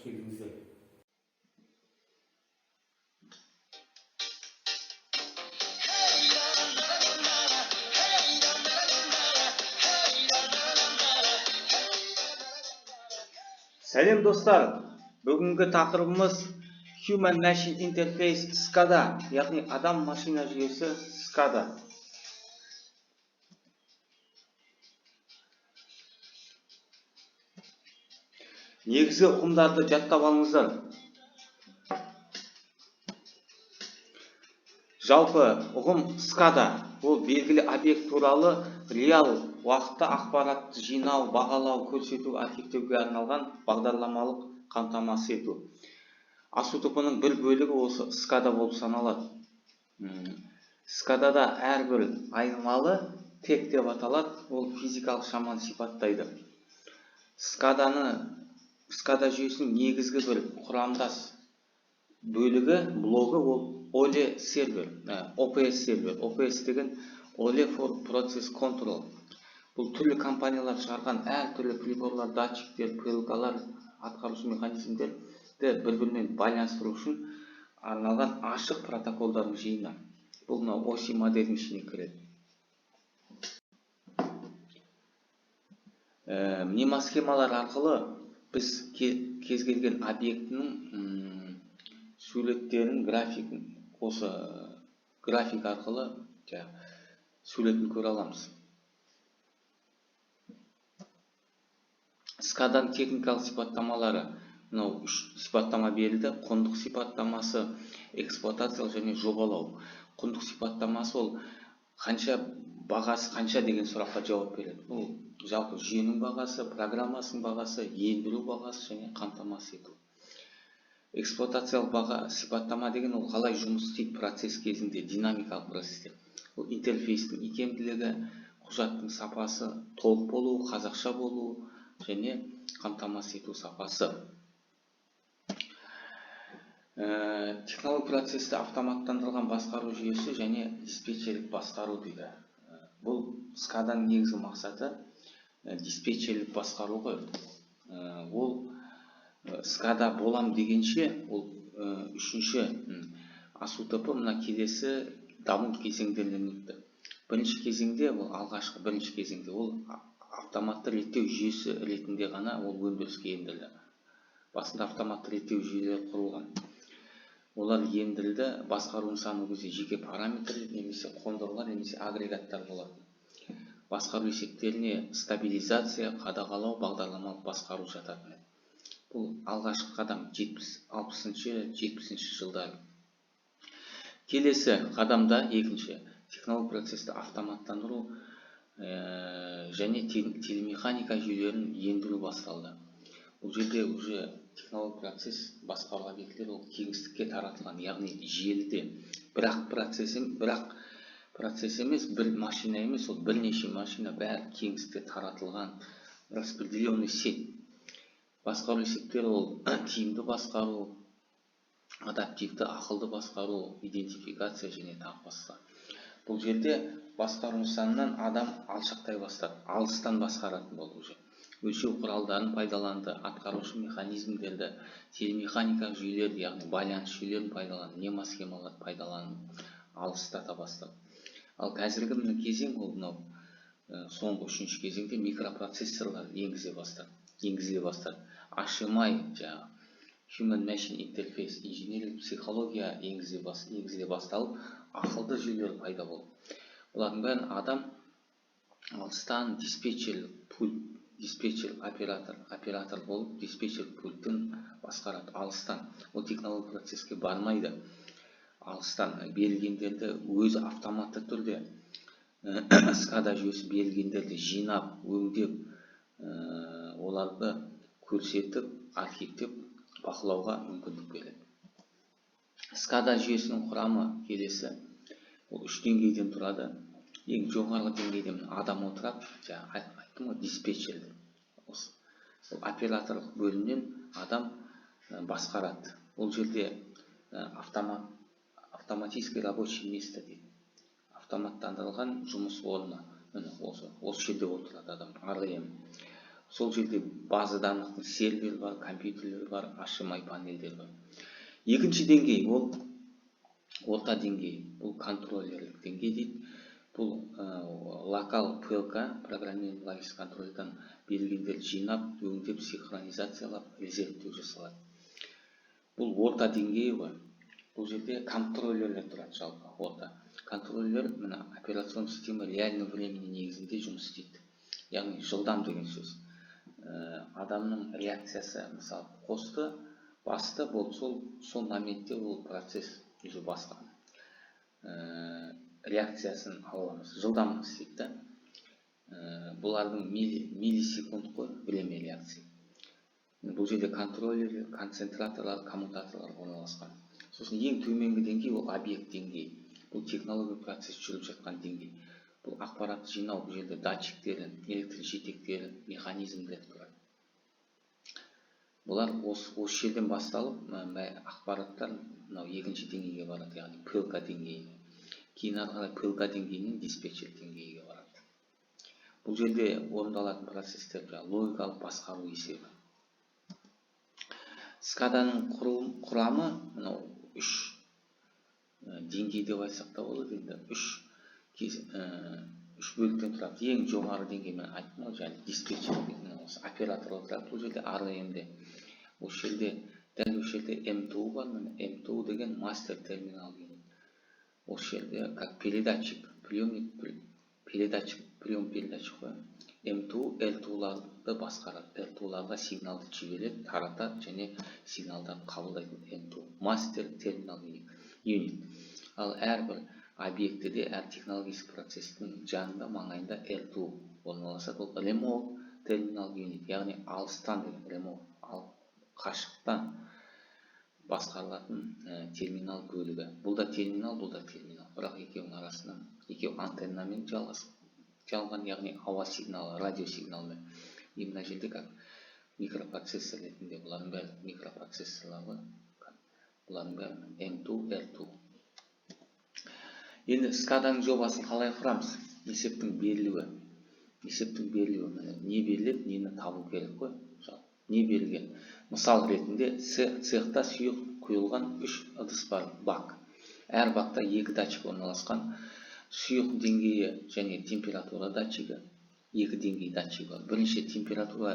келдіңіздер. Сәлем достар, бүгінгі тақырыбымыз Human Machine Interface SCADA, яғни адам машина жүйесі SCADA. Негізгі ұғымдарды жаттап алыңыздар. Жалпы ұғым SCADA ол белгілі объект туралы реал уақытта ақпаратты жинау, бағалау, көрсету, архивтеуге арналған бағдарламалық қамтамасыз ету. Асу тобының бір бөлігі осы SCADA болып саналады. SCADAда әрбір айнымалы тек деп аталады, ол физикалық шаманы сипаттайды. SCADA жүйесінің негізгі бір құрамдас бөлігі блогы ол OLE сервер, OPS сервер. OPS деген OLE for Process Control. Бұл түрлі компаниялар шығарған әртүрлі приборлар, датчиктер, ПЛК-лар, атқарушы механизмдерді бір-бірімен байланыстыру үшін арналған ашық протоколдардың жиыны. Бұл OSI моделінің ішіне кіреді. Мнемосхемалар арқылы біз кез келген объектінің суреттерін, графикін, осы график арқылы суретін көре аламыз. SCADAның техникалық сипаттамалары, үш сипаттама берілді. Құндық сипаттамасы, эксплуатациялық және жобалау. Құндық сипаттамасы ол бағасы қанша деген сұраққа жауап береді. Бұл жалпы жүйенің бағасы, программасының бағасы, ендіру бағасы және қамтамасыз ету. Эксплуатациялық сипаттама деген ол қалай жұмыс істейді процесс кезінде, динамикалық процестер. Ол интерфейстің икемділігі, құжаттың сапасы, толық болуы, қазақша болуы және қамтамасыз ету сапасы. Технологиялық процесті автоматтандырылған басқару жүйесі және диспетчерлік басқару дейді. Бұл SCADAның негізгі мақсаты диспетчерлік басқару ғой. Ол SCADA болам дегенше, ол үшінші асу тобы мына келесі даму кезеңдерінен өтті. Бірінші кезеңде, ол алғашқы бірінші кезеңде, ол автоматты реттеу жүйесі ретінде ғана ол өндіріске ендірілді. Басында автоматты реттеу жүйелері құрылған. Олар ендірілді, басқару нысаны кезде жеке параметрлер, немесе қондырғылар, немесе агрегаттар болады. Басқару есептеріне стабилизация, қадағалау, бағдарламалық басқару жатады. Бұл алғашқы қадам 60-70 жылдары. Келесі қадамда екінші технологиялық процесті автоматтандыру және телемеханика жүйелерін ендіру басталды. Бұл жерде уже технологиялық процесс басқару объектілері ол кеңістікке таратылған, яғни желіде. Бірақ процесс емес, бір машина емес, ол бірнеше машина бәрі кеңістікке таратылған распределенный сеть. Басқару есептері ол тиімді басқару, адаптивті, ақылды басқару, идентификация және тағы басқа. Бұл жерде басқару нысанынан адам алшақтай бастады, алыстан басқаратын болды уже. Өлшеу құралдарын пайдаланды, атқарушы механизмдерді, телемеханика жүйелерді, яғни байланыс жүйелерін пайдаланды, мнемосхемалар пайдаланып, алыстата бастады. Ал қазіргі кезең ол соңғы үшінші кезеңде микропроцессорлар енгізіле бастады. HMI, Human Machine Interface, инженерлік психология енгізіле басталып, ақылды жүйелер пайда болды. Бұлардың бәрін адам алыстан диспетчер оператор болып, диспетчер пульттің басқарады алыстан. Ол технологиялық процесске бармайды. Алыстан берілгендерді өзі автоматты түрде SCADA жүйесі берілгендерді жинап, өңдеп, оларды көрсетіп, архивтеп, бақылауға мүмкіндік береді. SCADA жүйесінің құрамы келесі. Ол үш деңгейден тұрады. Ең жоғарғы деңгейден адам отырады, айттым ғой, диспетчерлер. Ол операторлық бөлімнен адам басқарады. Ол жерде автоматический рабочий место дейді. Автоматтандырылған жұмыс орны. Осы жерде отырады адам, REM. Сол жерде база данлықтың сервер бар, компьютерлер бар, HMI панельдер бар. Екінші деңгей ол орта деңгей, бұл контроллерлік деңгей дейді. Бұл локал PLK, программирование логикалық контрольдан берілгендерді жинап, өңдеп, синхронизациялап, резервтеу жасалады. Бұл орта деңгейі ғой. Бұл жерде контроллерлер тұрады жалпы орта. Контроллер мына операционный система реальный времени негізінде жұмыс істейді. Яғни жылдам деген сөз. Адамның реакциясы, мысалы, қосты, басты болды, сол моментте ол процесс уже басқан. Реакциясын аламыз, жылдам істейді. Бұлардың миллисекунд қой, время реакция. Бұл жерде контроллерлер, концентраторлар, коммутаторлар орналасқан. Сосын ең төменгі деңгей ол объект деңгейі. Бұл технология процесс жүріп жатқан деңгей. Бұл ақпаратты жинау, бұл жерде датчиктері, электр жетектері, механизмдер тұрады. Бұлар осы жерден басталып, ақпараттар екінші деңгейге барады, яғни PLK деңгейіне. Кейін ары қарай PLK деңгейінен диспетчер деңгейге барады. Бұл жерде орындалатын процестер логикалық басқару есебі. SCADAның құрамы мынау 3 деңгей деп айтсақ та болады. Енді 3 бөліктен тұрады. Ең жоғары деңгей мен айттым, және диспетчер операторлар тұрады. Бұл жерде RM'де. Осы жерде M2 бар. M2 деген мастер терминал дейді. Осы жерде как передатчик, прием-передатчик қой. M2 L2-ларды басқарады. L2-ларға сигналды жібереді, таратады және сигналдарды қабылдайды. M2 мастер терминал юнит. Ал әрбір объектіде, әр технологиялық процестің жанында, маңайында L2 орналасады. Ол remote терминал юнит, яғни алыстан деген remote, қашықтан басқарылатын терминал бөлігі. Бұл да терминал, бірақ екеуінің арасында екеуі антеннамен жалған, яғни ауа сигналы, радио сигналмен. Мына жерде как микропроцессор ретінде, бұлардың бәрі микропроцессорлары, бұлардың бәрі M2, L2. Енді SCADAның жобасын қалай құрамыз? Есептің берілуі. Не беріледі, нені табу керек қой? Не берілген? Мысал ретінде цехта сұйық құйылған 3 ыдыс бар, бак. Әр бакта 2 датчик орналасқан. Сұйық деңгейі және температура датчигі, 2 деңгей датчигі бар. Бірінші температура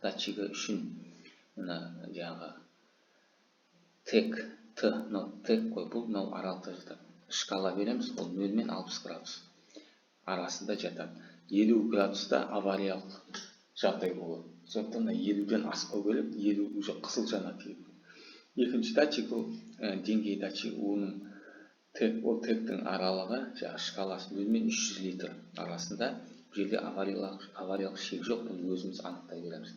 датчигі үшін жаңағы тек қой, бұл аралықта жатады. Шкала береміз, ол 0 мен 60 градус арасында жатады. 50 градуста авариялық жағдай болады. Сондықтан 50-ден аспау керек, 50 уже қызыл жана тиеді. Екінші датчик ол деңгей датчик, ол тектің аралығы, шкаласы 0 мен 300 литр арасында. Бұл жерде авариялық шек жоқ, бұны өзіміз анықтай береміз.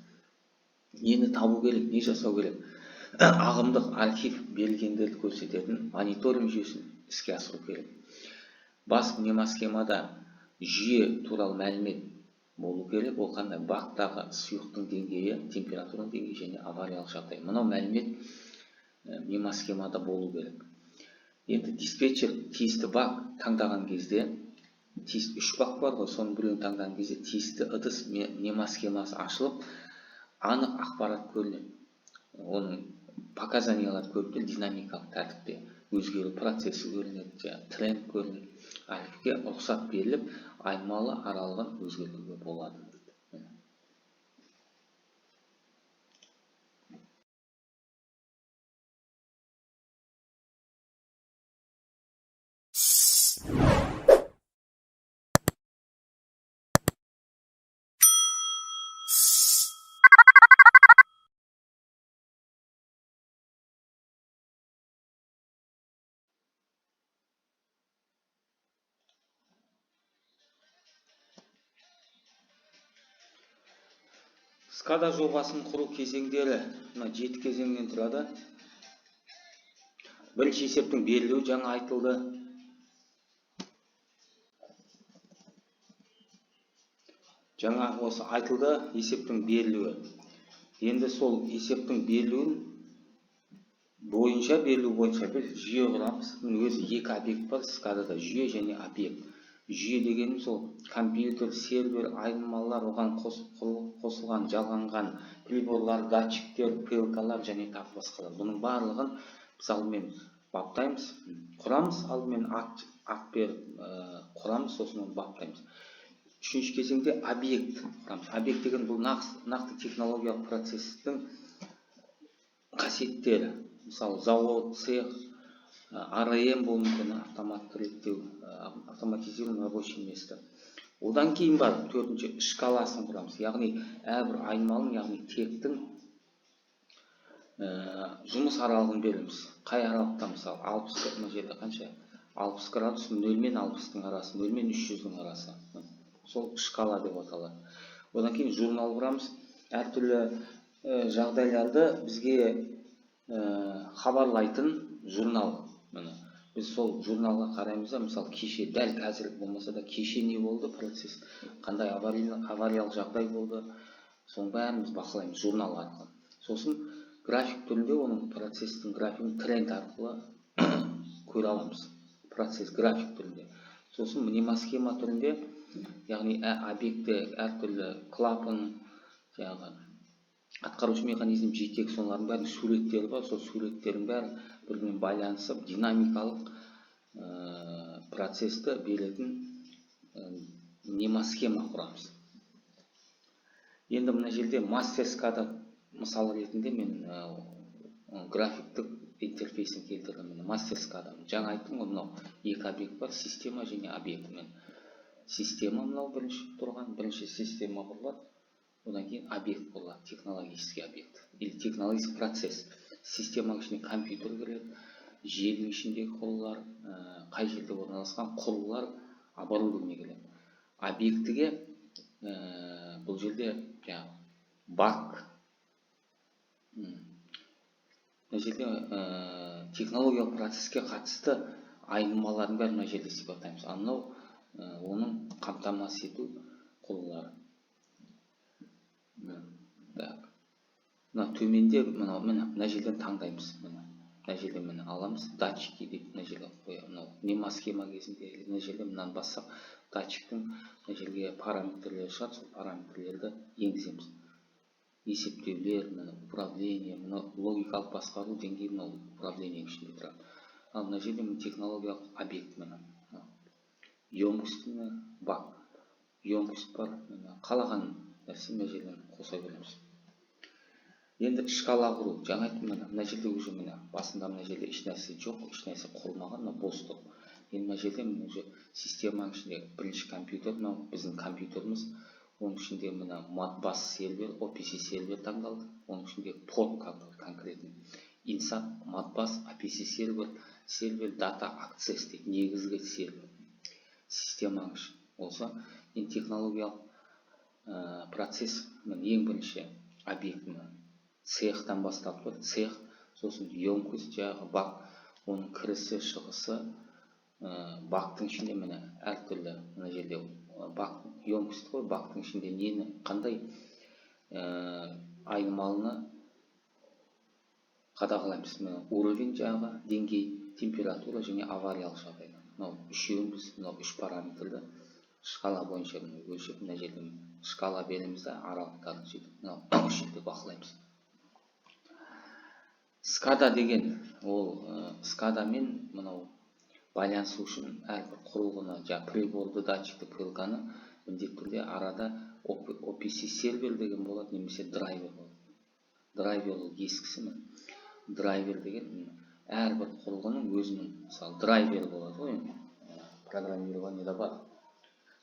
Нені табу керек, не жасау керек? Ағымдық архив берілгендерді көрсететін мониторинг жүйесін іске асыру керек. Бас мнемосхемада жүйе туралы мәлімет болу керек. Ол қандай? Бактағы сұйықтың деңгейі, температураның деңгейі және авариялық жағдай. Мынау мәлімет мнемосхемада болу керек. Енді диспетчер тиісті бак таңдаған кезде, 3 бак бар ғой, соның біреуін таңдаған кезде тиісті ыдыс мнемосхемасы ашылып, анық ақпарат көрінеді. Оның показаниялар көрінеді, динамикалық тәртіпте өзгеру процесі көрінеді, тренд көрінеді. Архивке рұқсат беріліп, айнымалы аралығын өзгертуге болады. SCADA жобасын құру кезеңдері 7 кезеңнен тұрады. Бірінші есептің берілуі жаңа айтылды. Жаңа осы айтылды есептің берілуі. Енді сол есептің берілуі бойынша біз жүйе құрамыз. Өзі 2 объект бар, SCADAда жүйе және объект. жүйе дегеніміз ол компьютер, сервер, айнымалылар, оған қосылған жалғанған приборлар, датчиктер, ПЛКлар және тағы басқалар. Бұның барлығын біз алдымен баптаймыз, құрамыз, алдымен ат беріп құрамыз, сосын оны баптаймыз. Үшінші кезеңде объект құрамыз. Объект деген бұл нақты технологиялық процестің қасиеттері. Мысалы, завод, цех, АРМ болуы мүмкін, автоматизированный рабочий место. Одан кейін бар төртінші шкаласын құрамыз. Яғни әрбір айнымалының, яғни тектің жұмыс аралығын береміз. Қай аралықта, мысалы 60, мына жерде қанша? 60 градус 0 мен 60-тың арасы, 0 мен 300-дің арасы. Сол шкала деп аталады. Одан кейін журнал құрамыз. Әртүрлі жағдайларды бізге хабарлайтын журнал. Біз сол журналға қараймыз да, мысалы кеше, дәл қазір болмаса да кеше не болды, процесс, қандай авариялық жағдай болды, соның бәрін біз бақылаймыз журнал арқылы. Сосын график түрінде оның процестің графигін тренд арқылы көре аламыз. Процесс график түрінде. Сосын мнемосхема түрінде, яғни объектте әртүрлі клапан, атқарушы механизм, жетек, солардың бәрінің суреттері бар. Сол суреттердің бәрі бірімен байланысып, динамикалық процесті беретін мнемосхема құрамыз. Енді мына жерде мастер скада мысал ретінде мен графиктік интерфейсін келтірдім. Мастер скада. Жаңа айттым, мынау екі объект бар, система және объект. Система мынау бірінші система құрылады. Одан кейін объект болады, технологический объект. Или технологический процесс. Системаның ішіне компьютер кіреді, желінің ішіндегі құрылғылар, қай жерде орналасқан құрылғылар, оборудование кіреді. Объектіге бұл жерде бак. Мына жерде технологиялық процесске қатысты айнымалардың бәрін мына жерде сипаттаймыз. Анау оның қамтамасыз ету құрылғылары. Мына төменде мына жерден таңдаймыз. Мына жерден міне аламыз, датчики деп мына жерге қоямыз. Мнемосхема кезінде мына жерде мынаны бассақ, датчиктің мына жерге параметрлері шығады, сол параметрлерді енгіземіз. Есептеулер, управление, логикалық басқару деңгейі управление ішінде тұрады. Ал мына жерде технологиялық объект, емкость, бак, емкость бар, қалаған нәрсе мына жерден қоса береміз. Енді шкала құру. Жаңа айттым, мына жерде уже басында мына жерде еш нәрсе жоқ, еш нәрсе құрылмаған, бос тұр. Енді мына жерде уже системаның ішінде бірінші компьютер, біздің компьютеріміз, оның ішінде Modbus сервер, OPC сервер таңдалды. Оның ішінде порт конкретный. Insat, Modbus, OPC сервер, Data Access дейді, негізгі сервер. Системаның ішінде болса, енді технологиялық процесс, ең бірінші объектінің цехтан бастап тұр. Цех, сосын емкость, бак, оның кірісі, шығысы, бактың ішінде әртүрлі, мына жерде бак, емкость қой, бактың ішінде нені, қандай айнымалыны қадағалаймыз. Уровень, деңгей, температура және авариялық жағдай. Үшеуін біз үш параметрді шкала бойынша өлшеп, мына жерде шкала береміз да, аралықтарын сөйтіп өлшепті бақылаймыз. Скада деген, ол скадамен байланысу үшін әрбір құрылғыны, приборды, датчикті, ПЛКны міндетті түрде арада OPC сервер деген болады, немесе драйвер болады. Драйвер ол ескісі. Драйвер деген әрбір құрылғының өзінің, мысалы, драйвер болады ғой, программированиеда бар.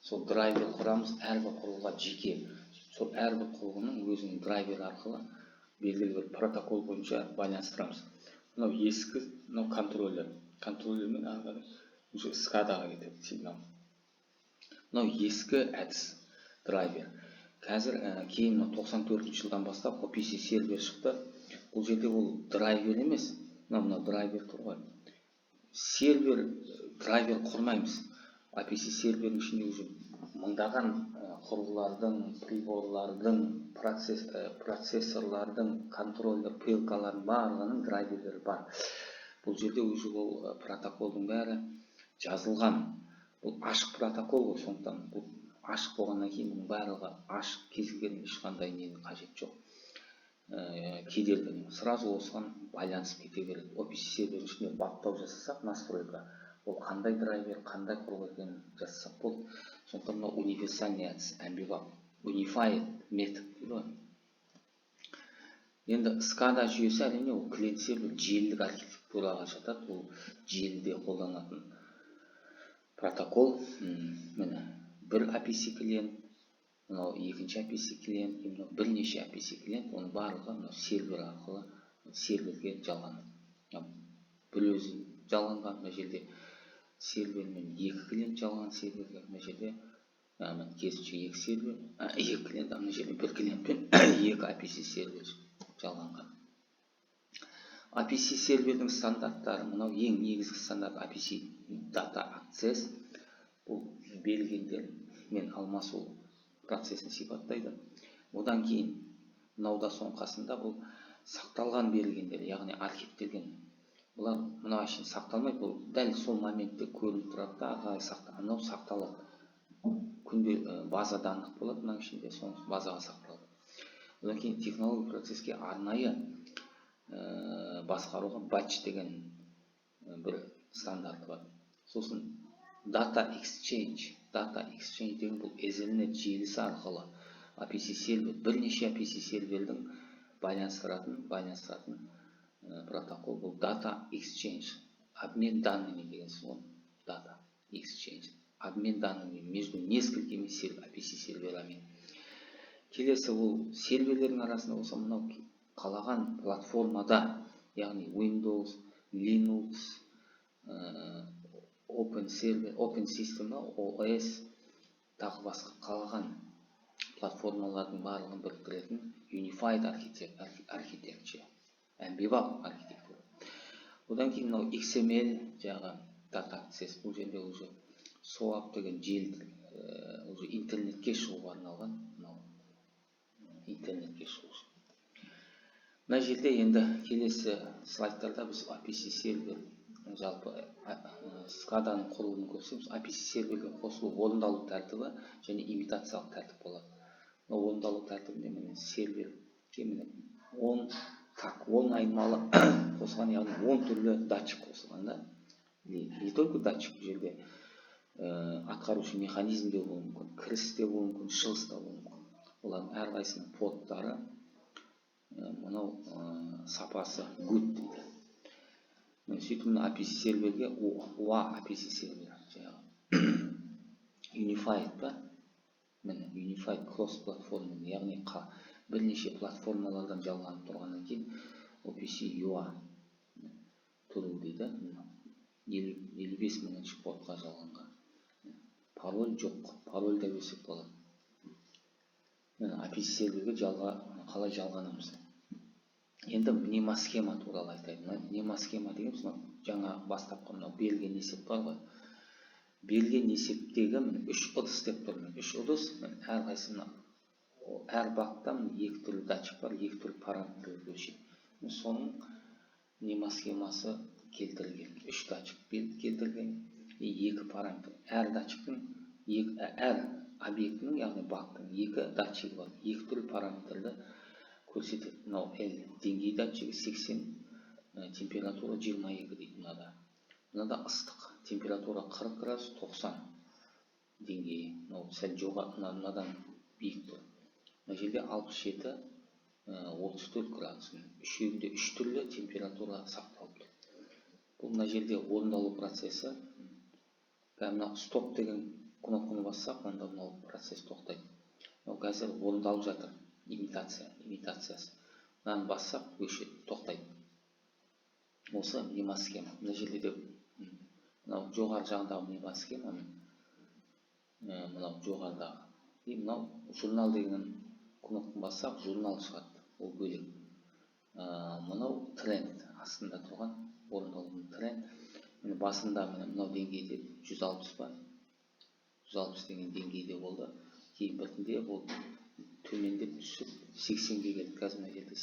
Сол драйвер құрамыз, әрбір құрылғыға жеке. Сол әрбір құрылғының өзінің драйвер арқылы белгілі бір протокол бойынша байланыстырамыз. Мынау ескі, мынау контроллер. Контроллермен уже скадаға кетеді сигнал. Мынау ескі әдіс, драйвер. Қазір кейін 94 жылдан бастап OPC сервер шықты. Бұл жерде ол драйвер емес, мынау драйвер тұр ғой. Сервер, драйвер құрмаймыз. OPC сервердің ішінде уже мыңдаған құрылғылардың, приборлардың, процессорлардың, контроллер, ПЛКлардың барлығының драйверлері бар. Бұл жерде уже ол протоколдың бәрі жазылған. бұл ашық протокол ғой, сондықтан бұл ашық болғаннан кейін бұның барлығы ашық, кез келген ешқандай нені қажет жоқ. Кедергі сразу осыған байланысып кете береді. OPC сервердің ішінде баптау жасасақ, настройка, ол қандай драйвер, қандай құрылғы екенін жасасақ болды. Сондықтан мына универсальный әдіс, әмбебап, unified метод дейді ғой. Енді SCADA жүйесі әрине ол клиент сервер желілік архитектураға жатады. Ол желіде қолданатын протокол. Міне бір APC клиент, мынау екінші APC клиент, мынау бірнеше APC клиент, оның барлығы мынау сервер арқылы серверге жалғанады. Бір өзі жалғанған, мына жерде сервермен екі клиент жалған серверге, мына жерде керісінше екі сервер, екі клиент, мына жерде бір клиентпен екі APC сервер жалғанған. APC сервердің стандарттары, мынау ең негізгі стандарт APC Data Access. Бұл берілгендермен алмасу процесін сипаттайды. Одан кейін мынауда соның қасында бұл сақталған берілгендер, яғни архивтелген. Бұлар мына үшін сақталмайды, бұл дәл сол моментте көрініп тұрады да, ағай мынау сақталады. Күнде база данных болады, мына ішінде соның базаға сақталады. Одан кейін технология процеске арнайы басқаруға batch деген бір стандарты бар. Сосын Data Exchange деген бұл Ethernet желісі арқылы APC сервер, бірнеше APC сервердің байланыстыратын протокол. Бұл Data Exchange, обмен данными деген сол. Data Exchange, обмен данными между несколькими APC серверами. Келесі ол серверлердің арасында болса, мынау қалаған платформада, яғни Windows, Linux, Open System, OS, тағы басқа қалаған платформалардың барлығын біріктіретін Unified Architecture, әмбебап архитектура. Одан кейін мынау XML жағы Data Access, бұл жерде уже SOAP деген желі, уже интернетке шығуға арналған, интернетке шығу. Мына жерде енді келесі слайдтарда біз APC сервер, жалпы SCADA-ның құрылымын көрсетеміз. APC серверге қосылу орындалу тәртібі және имитациялық тәртіп болады. Орындалу тәртібінде міне серверге 10 айнымалы қосылған, яғни 10 түрлі датчик қосылған да. Не только датчик, жерде атқарушы механизм де болуы мүмкін, кіріс де болуы мүмкін, шығыс та болуы мүмкін. Олардың әрқайсының порттары мынау сапасы good дейді. Сөйтіп APC серверге UA APC сервер, Unified ба? Міне Unified Cross Platform, яғни бірнеше платформалардан жалғанып тұрғаннан кейін OPC UA тұру дейді. 55.000 портқа жалғанған. Пароль жоқ, пароль да берсек болады. APC серверге қалай жалғанамыз. Енді мнемосхема туралы айтайын. Мнемосхема деген жаңа бастапқы берілген есеп бар ғой. Берілген есептегі 3 ыдыс деп тұр. 3 ыдыс, әрқайсысына әр бақта 2 түрлі датчик бар, 2 түрлі параметрлер өлшейді. Соның мнемосхемасы келтірілген. 3 датчик келтірілген, 2 параметр. Әр датчиктің, әр объектінің, яғни бақтың 2 датчигі бар, 2 түрлі параметрлі көрсетеді. Мынау L деңгей датчигі 80, температура 22 дейді мынада. Мынада ыстық, температура 40 градус 90 деңгейі. Мынау сәл жоғары, мынадан биік тұр. Мына жерде 67, 34 градус. Үшеуінде 3 түрлі температура сақталып тұр. Бұл мына жерде орындалу процесі. Мына стоп деген кнопканы бассақ, онда мынау процесс тоқтайды. Қазір орындалып жатыр. Имитациясы. Мынаны бассақ, өшеді, тоқтайды. Осы мнемосхема. Мына жерде де мынау жоғары жағындағы мнемосхема, мынау жоғарыдағы. Мынау журнал деген кнопканы бассақ, журнал шығады. Ол бөлек. Мынау тренд, астында тұрған орындалудың тренд. Басында мынау деңгейде 160 бар. 160 деген деңгейде болды. Кейін біртінде ол төмендеп түсіп 80-ге келді. Қазір мына жерде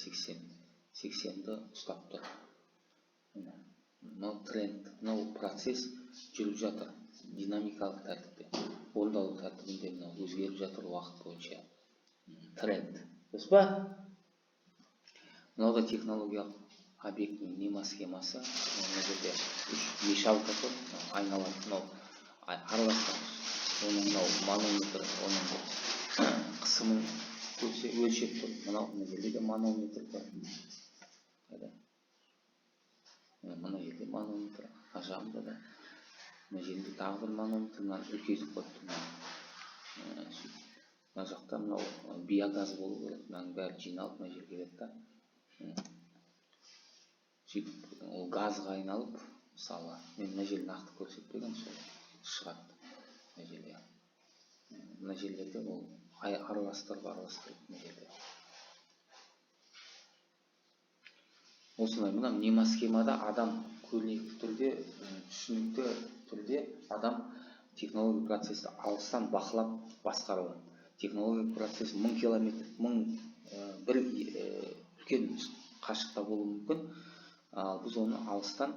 80-ді ұстап тұр. Мынау тренд, мынау процесс жүріп жатыр. динамикалык тартипте орундалуу тартибинде мына өзгөрүп жатыр убакыт боюнча тренд. Дұрыс па? Мынау да технологиялық объектінің нема схемасы. Мына жерде 5 алка тұр, айналады. Мынау араластырғыш. Оның мынау манометр, оның қысымын өлшеп тұр. Мына жерде де манометр бар. Мына жерде манометр, ажағында да. Мына жерде тағы бір манометрінен үлкейтіп қойыпты. Мына жақта мынау биогаз болу керек. Мынаның бәрі жиналып мына жерге келеді да. Сөйтіп ол газға айналып, мысалы, мен мына жерді нақты көрсетпеген, сол шығады мына жерде. Мына жерлерде ол араластырып мына жерде. Осындай мына мнемосхемада адам көрнекті түрде, түсінікті түрде адам технология процесті алыстан бақылап басқарылады. Технология процесі 1000 километр, бір үлкен қашықта болуы мүмкін. Біз оны алыстан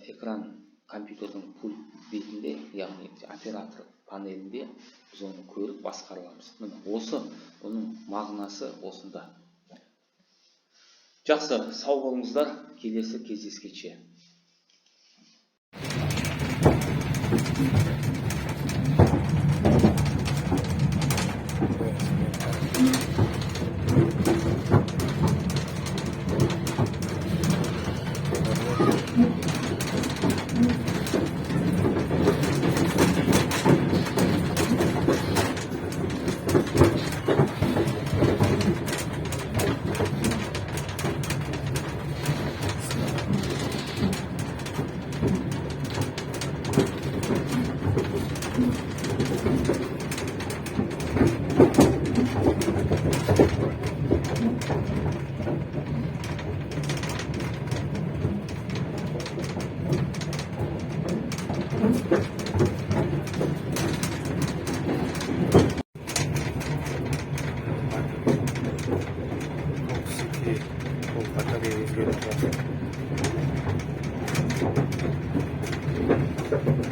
экран компьютердің пульт бетінде, яғни оператор панелінде біз оны көріп басқарамыз. Міне осы оның мағынасы осында. Жақсы, сау болыңыздар, келесі кездескенше.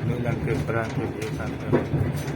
Ini lagi berangkat di kantor.